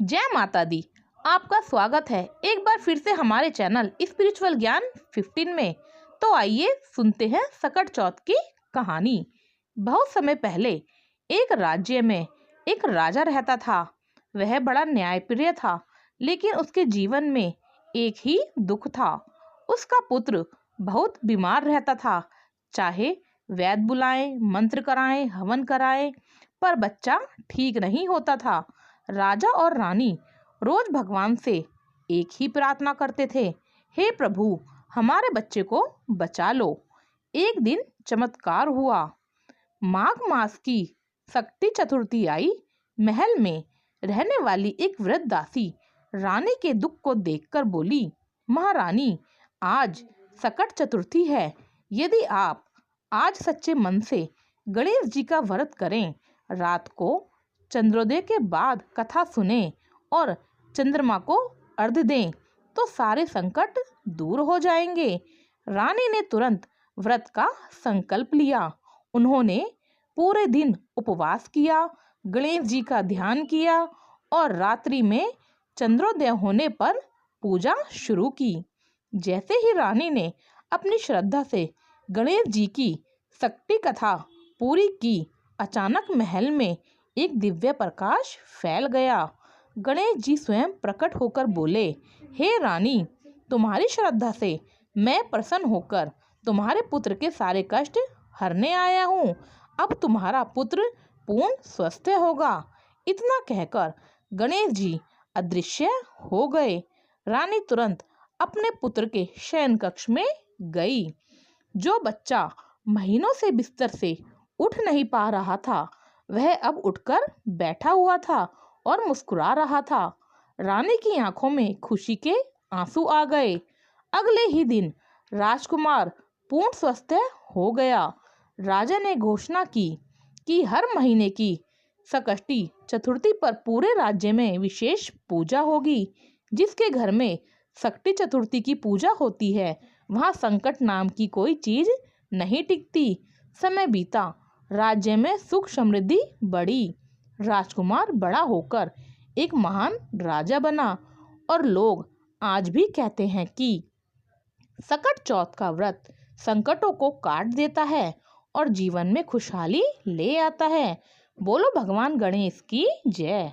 जय माता दी। आपका स्वागत है एक बार फिर से हमारे चैनल स्पिरिचुअल ज्ञान 15 में। तो आइए सुनते हैं सकट चौथ की कहानी। बहुत समय पहले एक राज्य में एक राजा रहता था। वह बड़ा न्यायप्रिय था, लेकिन उसके जीवन में एक ही दुख था। उसका पुत्र बहुत बीमार रहता था। चाहे वैद्य बुलाएं, मंत्र कराएं, हवन कराएं, पर बच्चा ठीक नहीं होता था। राजा और रानी रोज भगवान से एक ही प्रार्थना करते थे, हे प्रभु, हमारे बच्चे को बचा लो। एक दिन चमत्कार हुआ। माघ मास की शक्ति चतुर्थी आई। महल में रहने वाली एक वृद्ध दासी रानी के दुख को देखकर बोली, महारानी, आज सकट चतुर्थी है। यदि आप आज सच्चे मन से गणेश जी का व्रत करें, रात को चंद्रोदय के बाद कथा सुने और चंद्रमा को अर्घ्य दें, तो सारे संकट दूर हो जाएंगे। रानी ने तुरंत व्रत का संकल्प लिया। उन्होंने पूरे दिन उपवास किया, गणेश जी का ध्यान किया और रात्रि में चंद्रोदय होने पर पूजा शुरू की। जैसे ही रानी ने अपनी श्रद्धा से गणेश जी की शक्ति कथा पूरी की, अचानक महल में एक दिव्य प्रकाश फैल गया। गणेश जी स्वयं प्रकट होकर बोले, हे रानी, तुम्हारी श्रद्धा से मैं प्रसन्न होकर तुम्हारे पुत्र के सारे कष्ट हरने आया हूँ। अब तुम्हारा पुत्र पूर्ण स्वस्थ होगा। इतना कहकर गणेश जी अदृश्य हो गए। रानी तुरंत अपने पुत्र के शयन कक्ष में गई। जो बच्चा महीनों से बिस्तर से उठ नहीं पा रहा था, वह अब उठकर बैठा हुआ था और मुस्कुरा रहा था। रानी की आंखों में खुशी के आंसू आ गए। अगले ही दिन राजकुमार पूर्ण स्वस्थ हो गया। राजा ने घोषणा की कि हर महीने की संकष्टी चतुर्थी पर पूरे राज्य में विशेष पूजा होगी। जिसके घर में शक्ति चतुर्थी की पूजा होती है, वहां संकट नाम की कोई चीज नहीं टिकती। समय बीता, राज्य में सुख समृद्धि बढ़ी। राजकुमार बड़ा होकर एक महान राजा बना और लोग आज भी कहते हैं कि सकट चौथ का व्रत संकटों को काट देता है और जीवन में खुशहाली ले आता है। बोलो भगवान गणेश की जय।